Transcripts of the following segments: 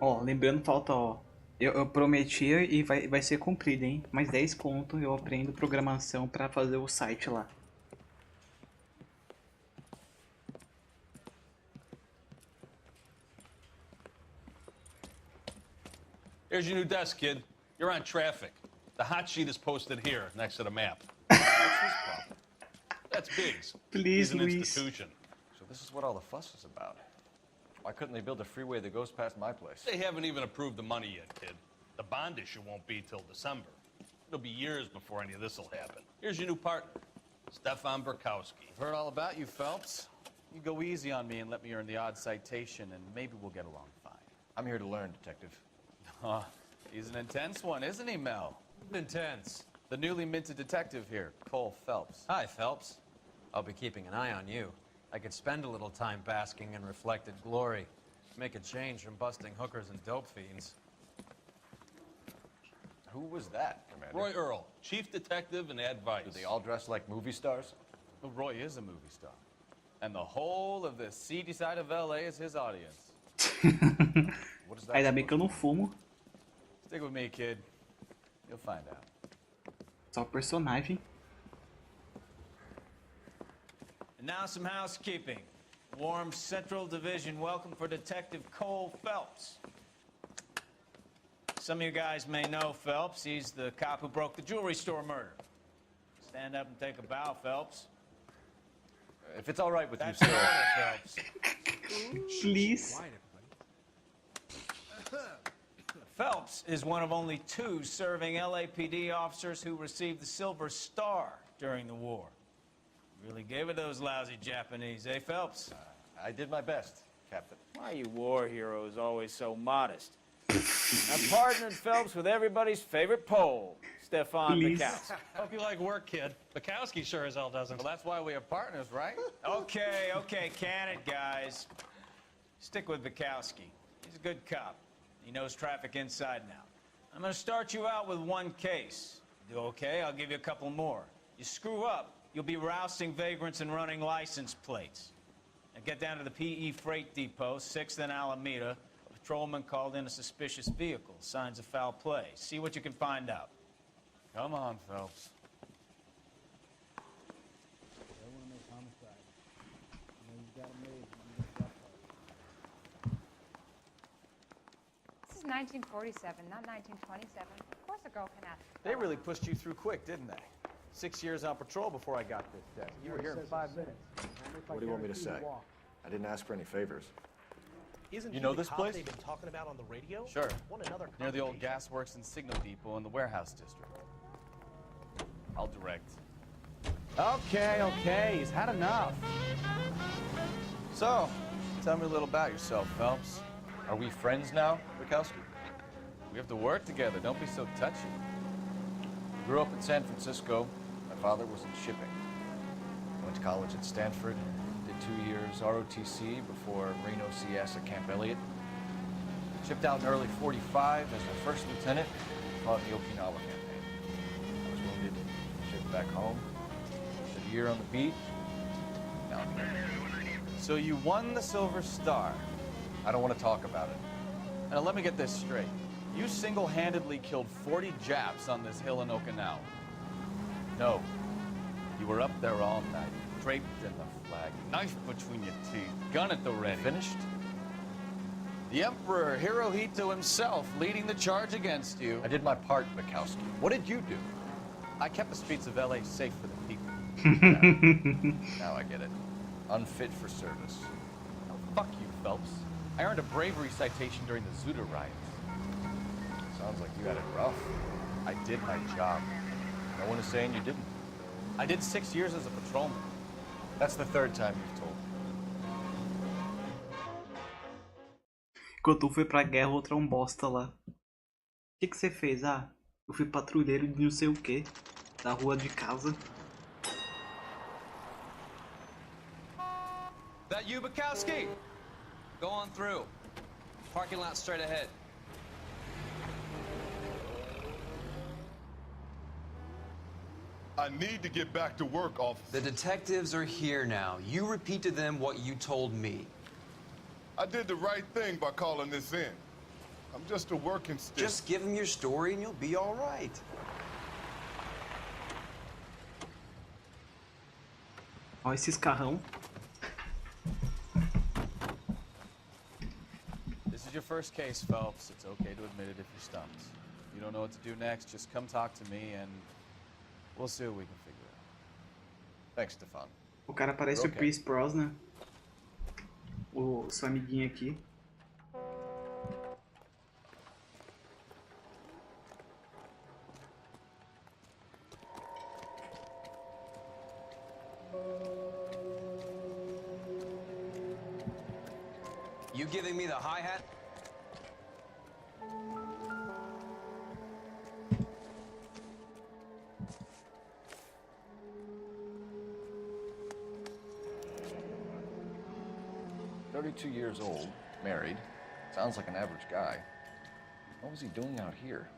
Ó, lembrando, falta, ó. Eu prometi e vai ser cumprido, hein? Mais 10 conto eu aprendo programação pra fazer o site lá. Here's your new desk, kid. You're on traffic. The hot sheet is posted here, next to the map. What's his problem? That's Biggs. Please, He's an Luis. institution. So this is what all the fuss is about. Why couldn't they build a freeway that goes past my place? They haven't even approved the money yet, kid. The bond issue won't be till December. It'll be years before any of this will happen. Here's your new partner, Stefan Burkowski. I've heard all about you, Phelps. You go easy on me and let me earn the odd citation, and maybe we'll get along fine. I'm here to learn, Detective. He's an intense one, isn't he, Mel? Intense. The newly minted detective here, Cole Phelps. Hi, Phelps. I'll be keeping an eye on you. I could spend a little time basking in reflected glory. Make a change from busting hookers and dope fiends. Who was that, Commander? Roy Earl, chief detective and advice. Do they all dress like movie stars? Well, Roy is a movie star. And the whole of the seedy side of L.A. is his audience. What is that? Ainda bem que eu não fumo. Stick with me, kid. You'll find out. Só personagem. And now some housekeeping. Warm Central Division welcome for Detective Cole Phelps. Some of you guys may know Phelps. He's the cop who broke the jewelry store murder. Stand up and take a bow, Phelps. If it's all right with That's you, an sir. order, Phelps. Please. Phelps is one of only 2 serving LAPD officers who received the Silver Star during the war. Really gave it those lousy Japanese, eh, Phelps? I did my best, Captain. Why are you war heroes always so modest? I partnered Phelps with everybody's favorite Pole, Stefan Please. Bukowski. Hope you like work, kid. Bukowski sure as hell doesn't. Well, that's why we are partners, right? Okay, can it, guys. Stick with Bukowski. He's a good cop. He knows traffic inside and out. I'm gonna start you out with 1 case. Do okay, I'll give you a couple more. You screw up, you'll be rousting vagrants and running license plates. Now get down to the PE Freight Depot, 6th and Alameda. A patrolman called in a suspicious vehicle. Signs of foul play. See what you can find out. Come on, Phelps. This is 1947, not 1927. Of course a girl can ask. They really pushed you through quick, didn't they? 6 years on patrol before I got this desk. You were here in 5 minutes. What do you want me to say? I didn't ask for any favors. Isn't You he know the this cop place? they've been talking about on the radio? Sure. Want another Near the old combination? gasworks and signal depot in the warehouse district. I'll direct. Okay, he's had enough. So, tell me a little about yourself, Phelps. Are we friends now, Bukowski? We have to work together, don't be so touchy. Grew up in San Francisco. My father was in shipping. Went to college at Stanford. Did 2 years ROTC before Reno CS at Camp Elliott. Shipped out in early 45 as a first lieutenant. Fought in the Okinawa campaign. I was wounded. Shipped back home. Did a year on the beat. Now I'm here. So you won the Silver Star. I don't want to talk about it. Now let me get this straight. You single-handedly killed 40 Japs on this hill in Okinawa. No. You were up there all night, draped in the flag, knife between your teeth, gun at the ready. Finished? The Emperor Hirohito himself leading the charge against you. I did my part, Bukowski. What did you do? I kept the streets of LA safe for the people. Now I get it. Unfit for service. Oh, fuck you, Phelps. I earned a bravery citation during the Zuda riots. Sounds like you had it rough. I did my job. No one is saying you didn't. I did 6 years as a patrolman. That's the 3rd time you've told me. Enquanto um foi pra guerra, outro é um bosta lá. O que você fez? Ah, eu fui patrulheiro de não sei o que. Da rua de casa. That you, Bukowski? Go on through. Parking lot straight ahead. I need to get back to work, officer. The detectives are here now. You repeat to them what you told me. I did the right thing by calling this in. I'm just a working stick. Just give him your story and you'll be all right. Ó, esses carrão. This is your first case, Phelps. It's okay to admit it if you're stumped. If you don't know what to do next, just come talk to me and we'll see what we can figure out. Thanks, Stefan. O cara parece Ok. o Pierce Brosnan. O seu amiguinho aqui. You giving me the hi-hat? Years old, married. Sounds like an average guy. What was he doing out here?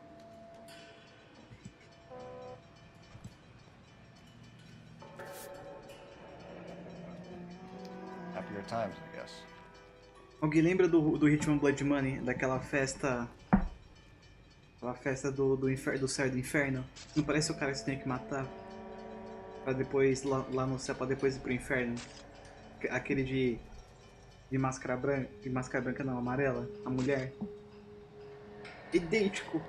Happier times, I guess. Alguém lembra do ritmo Blood Money? Daquela festa... Aquela festa do céu e do inferno? Não parece o cara que você tem que matar? Pra depois, lá no céu, pra depois ir pro inferno? Aquele de máscara branca... De máscara branca não, amarela. A mulher. Idêntico.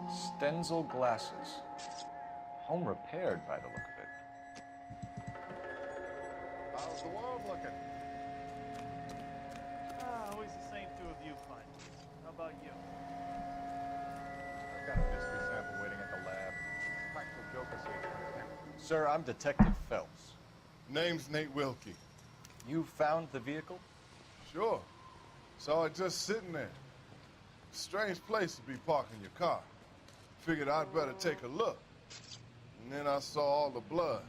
Stenzel glasses. Home repaired by the look of it. How's the world looking? Always the same two of you find. How about you? I've got a mystery sample waiting at the lab. Practical joker safe. Sir, I'm Detective Phelps. Name's Nate Wilkie. You found the vehicle? Sure. Saw it just sitting there. Strange place to be parking your car. Figured I'd better take a look. And then I saw all the blood.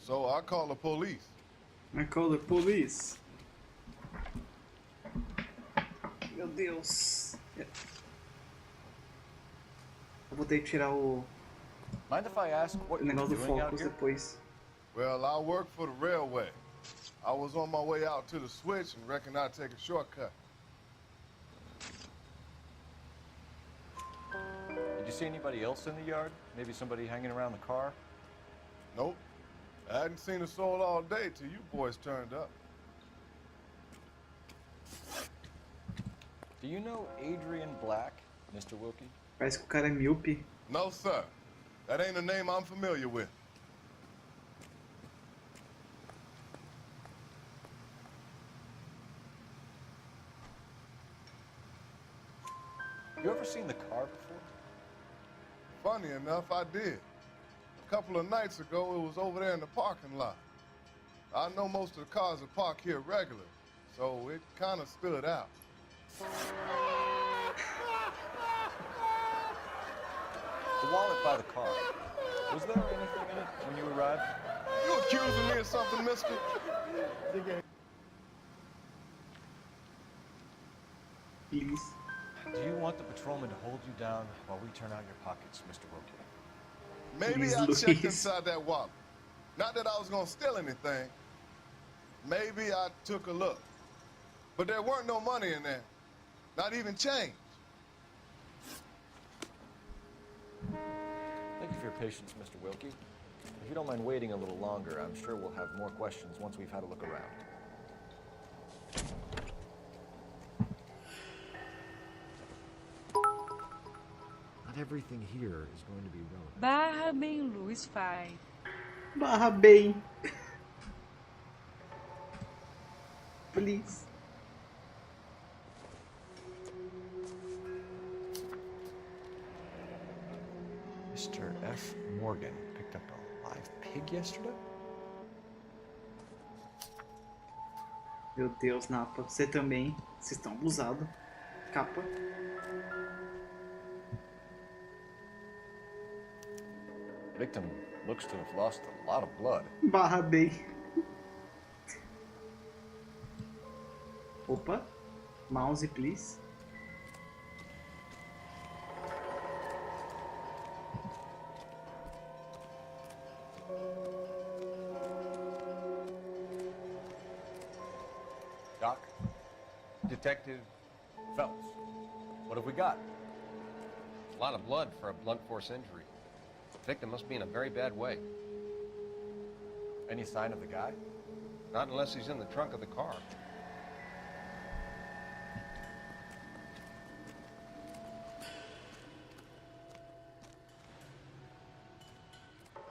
So I called the police. I call the police. Meu Deus. Eu vou ter que tirar o Mind if I ask what you're negócio do doing out focus here? depois. Well, I work for the railway. I was on my way out to the switch and reckoned I'd take a shortcut. Did you see anybody else in the yard? Maybe somebody hanging around the car? Nope. I hadn't seen a soul all day till you boys turned up. Do you know Adrian Black, Mr. Wilkie? Parece que o cara é míope. No, sir. That ain't a name I'm familiar with. You ever seen the car before? Funny enough, I did. A couple of nights ago, it was over there in the parking lot. I know most of the cars are parked here regular, so it kind of stood out. The wallet by the car. Was there anything in it when you arrived? You accusing me of something, mister? Please. Do you want the patrolman to hold you down while we turn out your pockets, Mr. Wilkie? Maybe Please, I Luis. checked inside that wallet. Not that I was gonna steal anything. Maybe I took a look. But there weren't no money in there. Not even change. Thank you for your patience, Mr. Wilkie. If you don't mind waiting a little longer, I'm sure we'll have more questions once we've had a look around. Not everything here is going to be relevant. Barra bem luz faz. Barra bem. Please. Mr. F. Morgan picked up a live pig yesterday? Meu Deus, Napa. Você também. Vocês estão abusados. Capa. Victim looks to have lost a lot of blood. Barra bem. Opa. Mouse, please. Doc. Detective Phelps. What have we got? A lot of blood for a blunt force injury. The victim must be in a very bad way. Any sign of the guy? Not unless he's in the trunk of the car.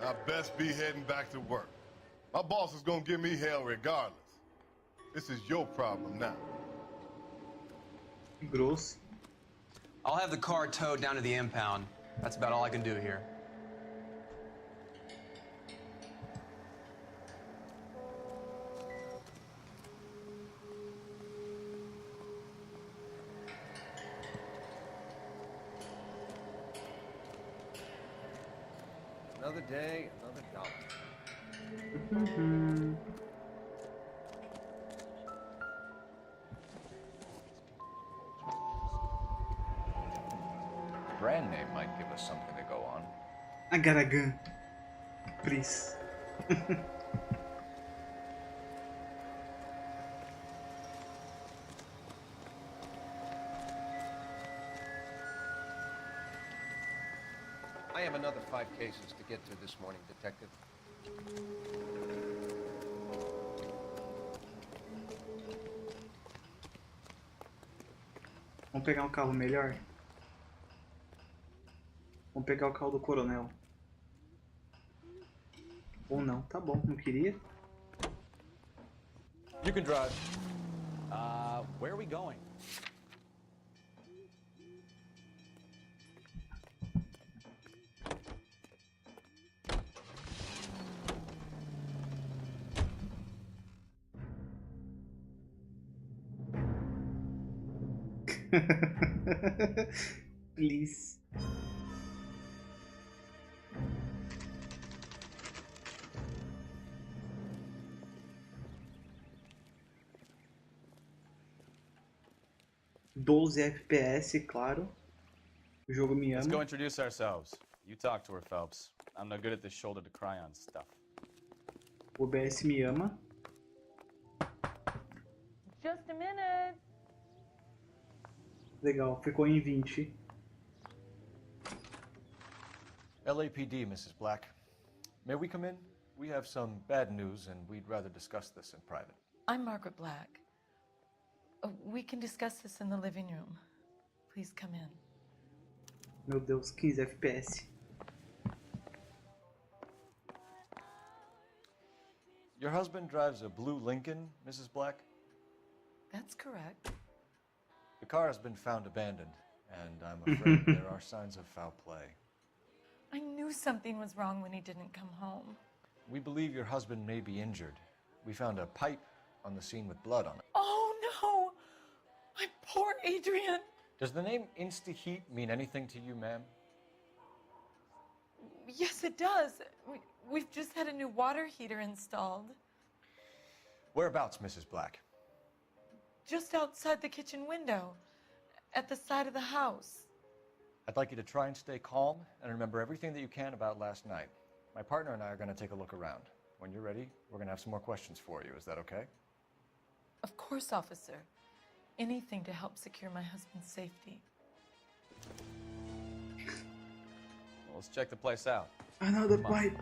I best be heading back to work. My boss is gonna give me hell regardless. This is your problem now. Grosso. I'll have the car towed down to the impound. That's about all I can do here. Another day, another dollar. Brand name might give us something to go on. I got a gun. Please. I have another 5 cases to get to this morning, Detective. Vamos pegar um carro melhor? Vamos pegar o carro do coronel. Ou não, tá bom, não queria. You can drive. Where are we going? Please. Doze FPS, claro. O jogo me Let's go ama. introduce ourselves. You talk to her, Phelps. I'm no good at this shoulder to cry on stuff. O OBS me ama. Just a minute. Legal, ficou em 20. LAPD, Mrs. Black. May we come in? We have some bad news, and we'd rather discuss this in private. I'm Margaret Black. We can discuss this in the living room. Please come in. Meu Deus, 15 FPS. Your husband drives a blue Lincoln, Mrs. Black? That's correct. The car has been found abandoned, and I'm afraid there are signs of foul play. I knew something was wrong when he didn't come home. We believe your husband may be injured. We found a pipe on the scene with blood on it. Oh no! My poor Adrian! Does the name Insta-Heat mean anything to you, ma'am? Yes, it does. We've just had a new water heater installed. Whereabouts, Mrs. Black? Just outside the kitchen window, at the side of the house. I'd like you to try and stay calm and remember everything that you can about last night. My partner and I are going to take a look around. When you're ready, we're going to have some more questions for you. Is that okay? Of course, officer. Anything to help secure my husband's safety. Well, let's check the place out. Another pipe.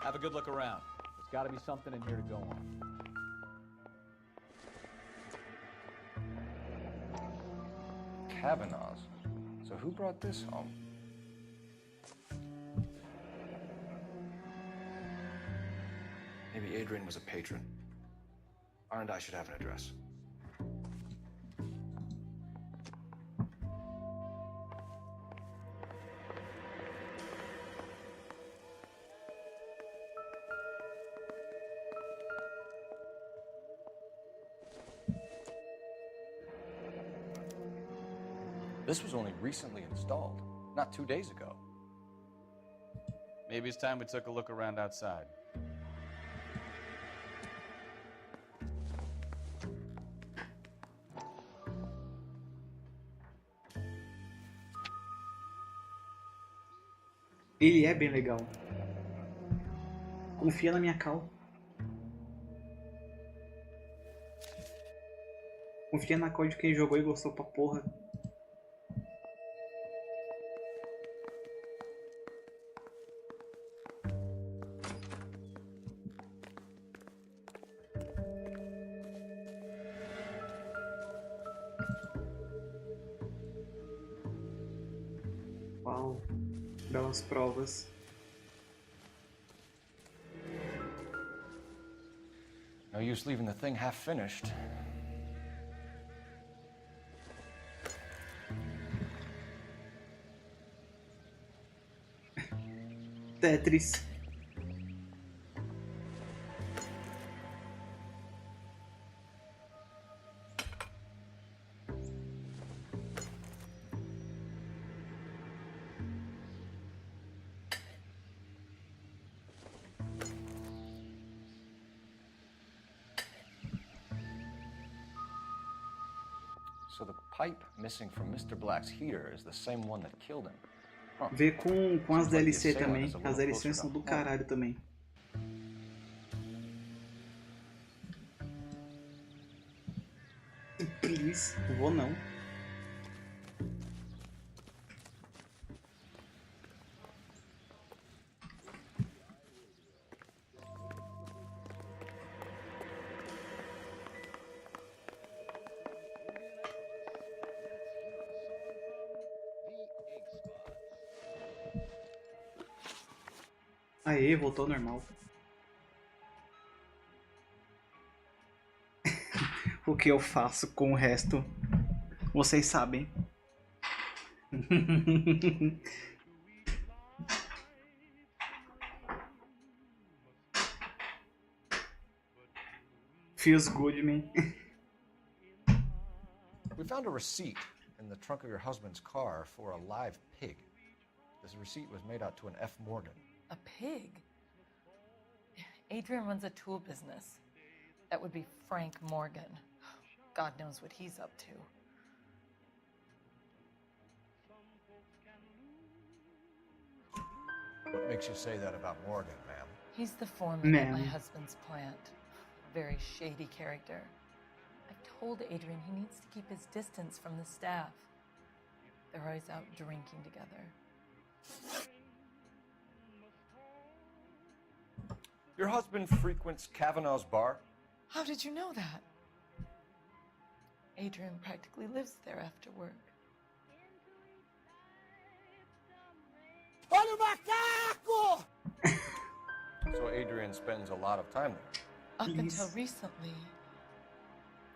Have a good look around. There's got to be something in here to go on. Kavanaugh's. So who brought this home? Maybe Adrian was a patron. R&I should have an address. This was only recently installed, not 2 days ago. Maybe it's time we took a look around outside. Ele é bem legal. Confia na minha cal. Confia na cor de quem jogou e gostou pra porra. Uau, belas provas. No use leaving the thing half finished. Tetris. So the pipe missing from Mr. Black's heater is the same one that killed him. Huh. Vê com as Seems like the DLC assailant também. is a As little DLCs closer são to do home. caralho também. Please, vou não. Aê, voltou ao normal. O que eu faço com o resto, vocês sabem. Feels good, man. We found a receipt in the trunk of your husband's car for a live pig. This receipt was made out to an F. Morgan. A pig? Adrian runs a tool business. That would be Frank Morgan. God knows what he's up to. What makes you say that about Morgan, ma'am? He's the foreman at my husband's plant. Very shady character. I've told Adrian he needs to keep his distance from the staff. They're always out drinking together. Your husband frequents Kavanaugh's bar? How did you know that? Adrian practically lives there after work. So Adrian spends a lot of time there. Up until recently,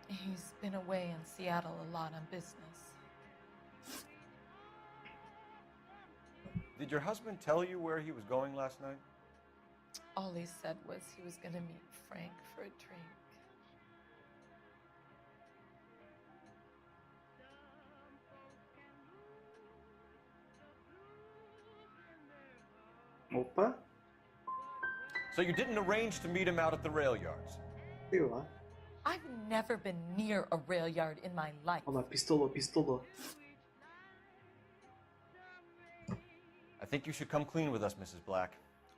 he's been away in Seattle a lot on business. Did your husband tell you where he was going last night? All he said was he was going to meet Frank for a drink. Opa. So you didn't arrange to meet him out at the rail yards? Sei lá. I've never been near a rail yard in my life. Olha lá, pistolou. I think you should come clean with us, Mrs. Black.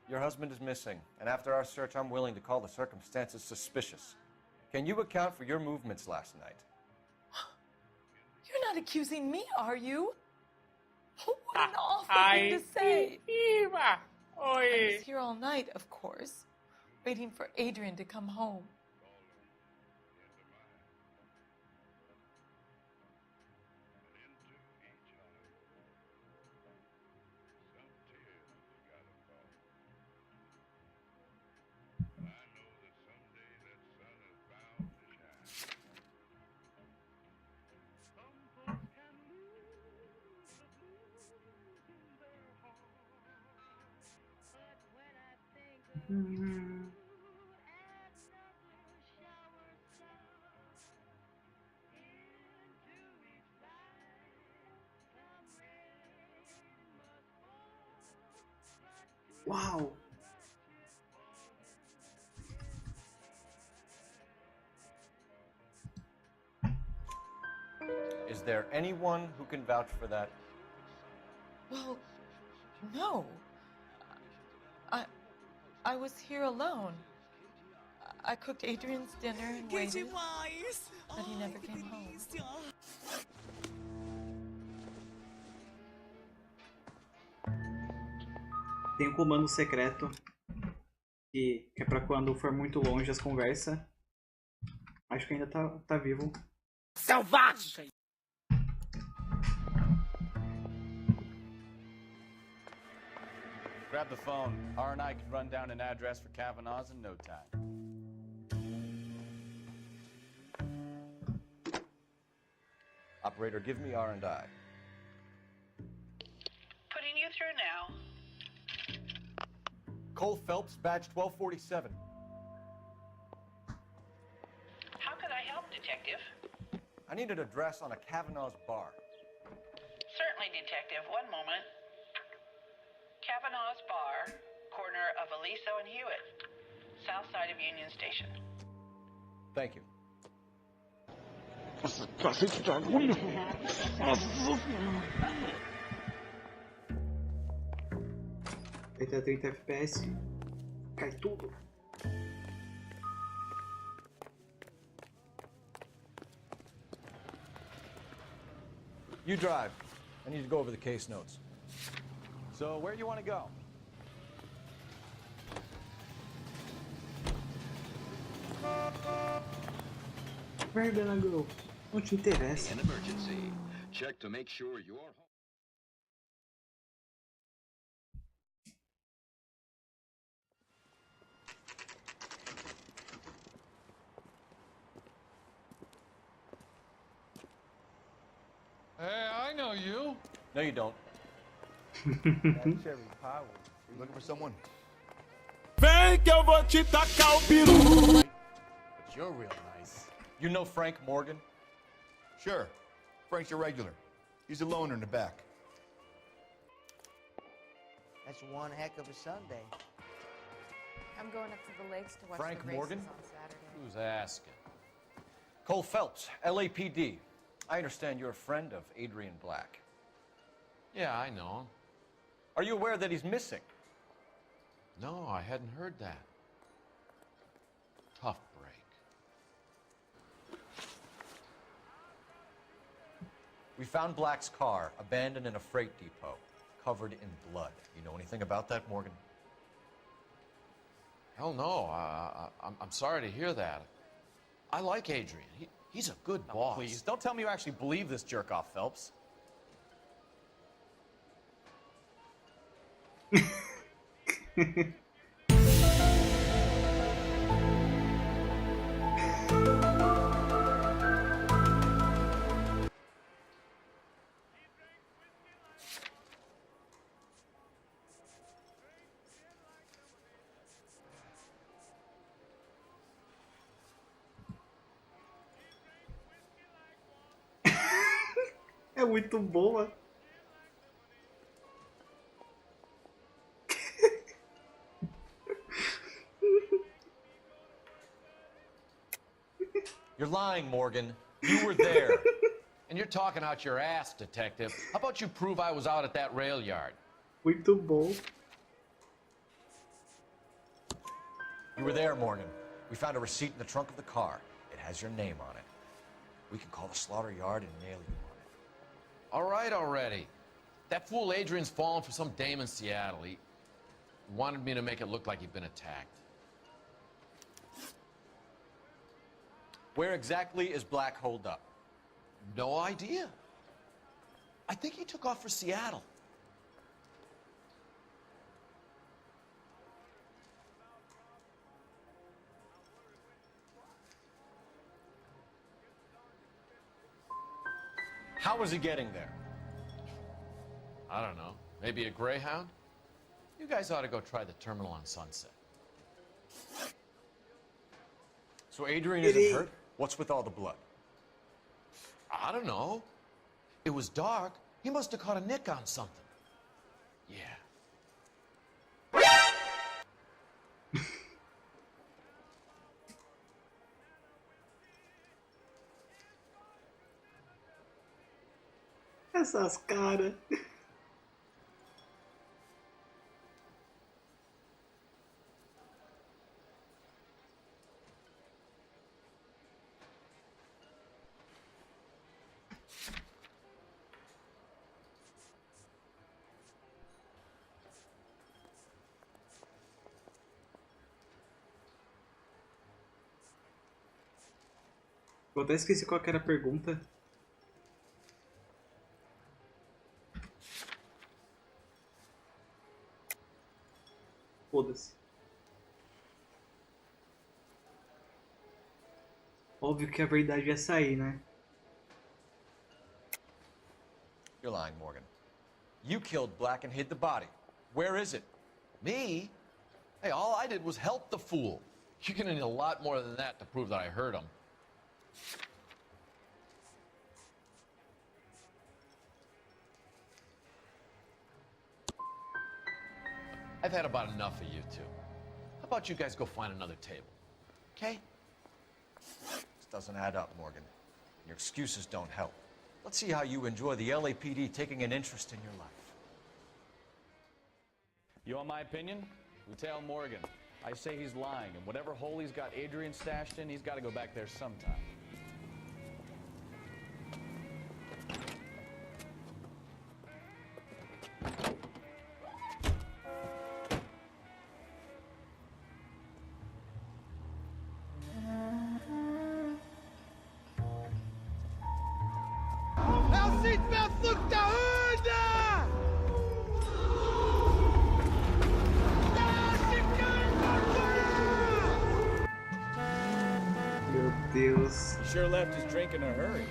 Your husband is missing, and after our search, I'm willing to call the circumstances suspicious. Can you account for your movements last night? You're not accusing me, are you? What an awful thing to say. I was here all night, of course, waiting for Adrian to come home. Wow. Is there anyone who can vouch for that? Well, no. I was here alone. I cooked Adrian's dinner and waited, but he never came home. Tem um comando secreto que é pra quando for muito longe as conversas. Acho que ainda tá vivo. Selvagem! Grab the phone. R&I can run down an address for Kavanaugh's in no time. Operator, give me R&I. Putting you through now. Cole Phelps, badge 1247. How can I help, Detective? I need an address on a Kavanaugh's bar. Certainly, Detective. One moment. Kavanaugh's Bar, corner of Aliso and Hewitt, south side of Union Station. Thank you. Aí tá 30 FPS. Cai tudo. You drive. I need to go over the case notes. So, where do you want to go? Where gonna go? Não te interessa. An emergency. Check to make sure you're home. Hey, I know you. No, you don't. Cherry pie. You looking for someone? Vem que eu vou te tacar o peru. But you're real nice. You know Frank Morgan? Sure. Frank's a regular. He's a loner in the back. That's one heck of a Sunday. I'm going up to the lakes to watch Frank the races Morgan? on Saturday. Who's asking? Cole Phelps, LAPD. I understand you're a friend of Adrian Black. Yeah, I know him. Are you aware that he's missing? No, I hadn't heard that. Tough break. We found Black's car abandoned in a freight depot, covered in blood. You know anything about that, Morgan? Hell no. I'm sorry to hear that. I like Adrian. He's a good boss. Please, don't tell me you actually believe this jerk-off, Phelps. É muito boa. You're lying, Morgan. You were there. And you're talking out your ass, detective. How about you prove I was out at that rail yard? Muito bom. You were there, Morgan. We found a receipt in the trunk of the car. It has your name on it. We can call the slaughter yard and nail you on it. All right already. That fool Adrian's fallen for some dame in Seattle. He wanted me to make it look like he'd been attacked. Where exactly is Black holed up? No idea. I think he took off for Seattle. How was he getting there? I don't know. Maybe a Greyhound? You guys ought to go try the terminal on Sunset. So Adrian isn't hurt? What's with all the blood? I don't know. It was dark. He must have caught a nick on something. Yeah. Essas caras. Eu até esqueci qual que era a pergunta. Foda-se. Óbvio que a verdade ia sair, né? You're lying, Morgan. You killed Black and hid the body. Where is it? Me? Hey, all I did was help the fool. You're gonna need a lot more than that to prove that I hurt him. I've had about enough of you two. How about you guys go find another table? Okay? This doesn't add up, Morgan. Your excuses don't help. Let's see how you enjoy the LAPD taking an interest in your life. You want my opinion? We tell Morgan. I say he's lying, and whatever hole he's got Adrian stashed in, he's got to go back there sometime. Meu Deus. He sure left his drink in a hurry.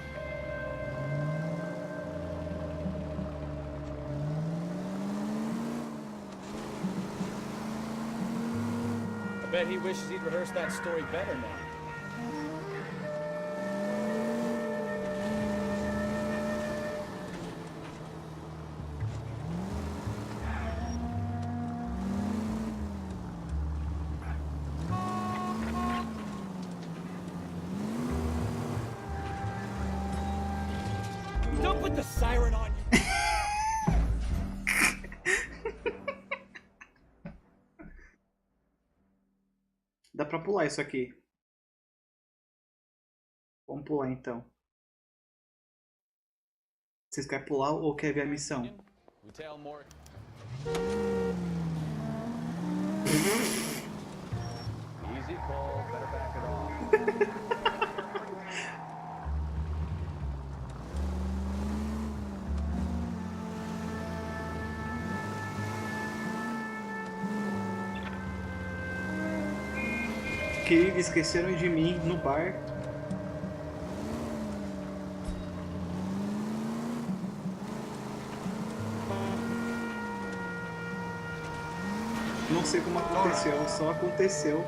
I bet he wishes he'd rehearsed that story better now. Don't put the siren on you. Dá pra pular isso aqui. Vamos pular então. Vocês querem pular ou querem ver a missão? We tell Morgan. Easy, Cole. Better back it off. Querido, esqueceram de mim no bar. Não sei como aconteceu, só aconteceu.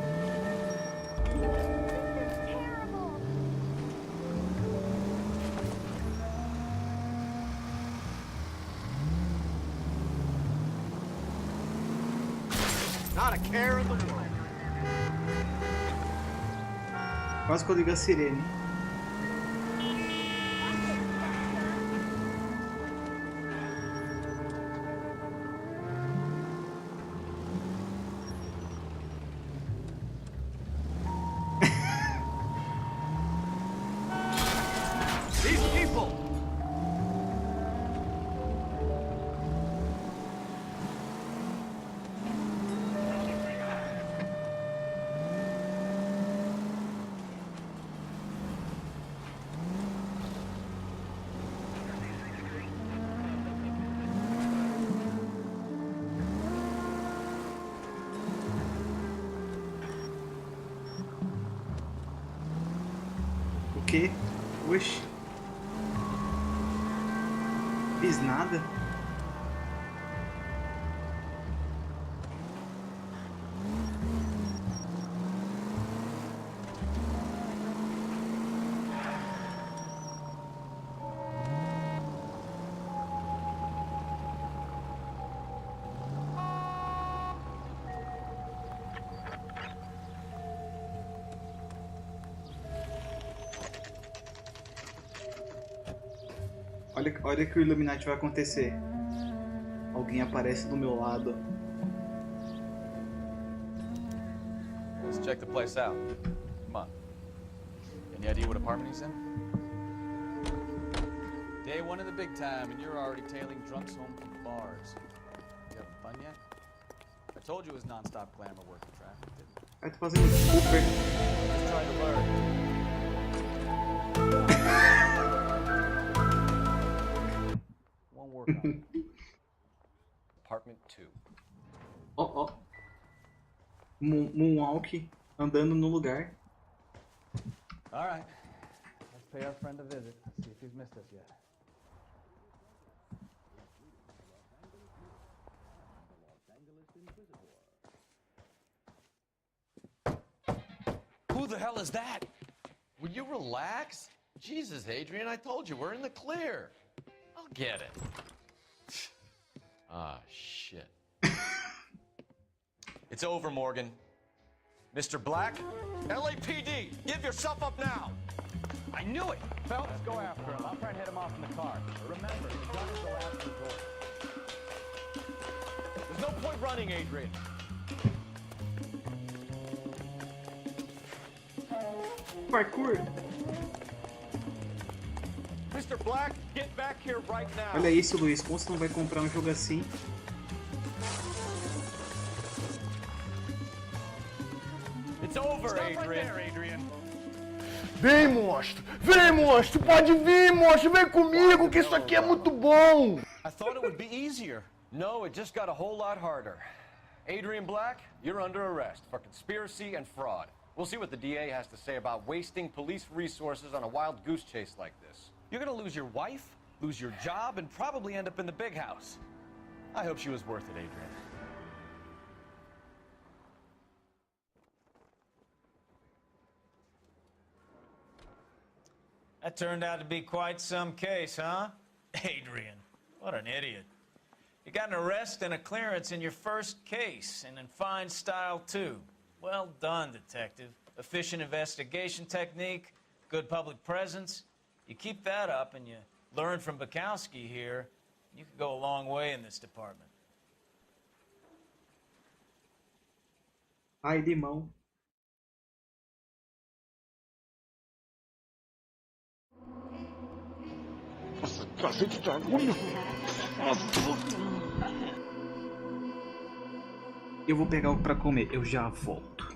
Not a care in the world. Quase que eu ligo a sirene. These people! O quê? Oxi. Fiz nada? Olha que o Illuminati vai acontecer. Alguém aparece do meu lado. Let's check the place out. Come on. Any idea what apartment he's in? Day one of the big time, and you're already tailing drunks home from bars. You having fun yet? I told you it was non-stop glamour working traffic, didn't I? Aí tô fazendo Cooper. Just trying to learn. One work on it. Apartment 2. Ó. Moonwalk andando no lugar. All right. Let's pay our friend a visit. See if he's missed us yet. Who the hell is that? Will you relax? Jesus, Adrian, I told you, we're in the clear. I'll get it. Ah, shit. It's over, Morgan. Mr. Black, LAPD, give yourself up now. I knew it. Phelps, go after him. I'll try and head him off in the car. Remember, the gun is the last resort. There's no point running, Adrian. Parkour. Mr. Black, get back here right now. Olha isso, Luiz. Como você não vai comprar um jogo assim? It's over, Adrian. Vem, monstro! Vem, monstro! Pode vir, monstro! Vem comigo, que isso aqui é muito bom! I thought it would be easier. No, it just got a whole lot harder. Adrian Black, you're under arrest for conspiracy and fraud. We'll see what the DA has to say about wasting police resources on a wild goose chase like this. You're gonna lose your wife, lose your job, and probably end up in the big house. I hope she was worth it, Adrian. That turned out to be quite some case, huh? Adrian, what an idiot. You got an arrest and a clearance in your first case, and in fine style, too. Well done, detective. Efficient investigation technique, good public presence. You keep that up and you learn from Bukowski here, you could go a long way in this department. Ai de mão. Nossa, cacete tá ruim. Eu vou pegar algo pra comer. Eu já volto.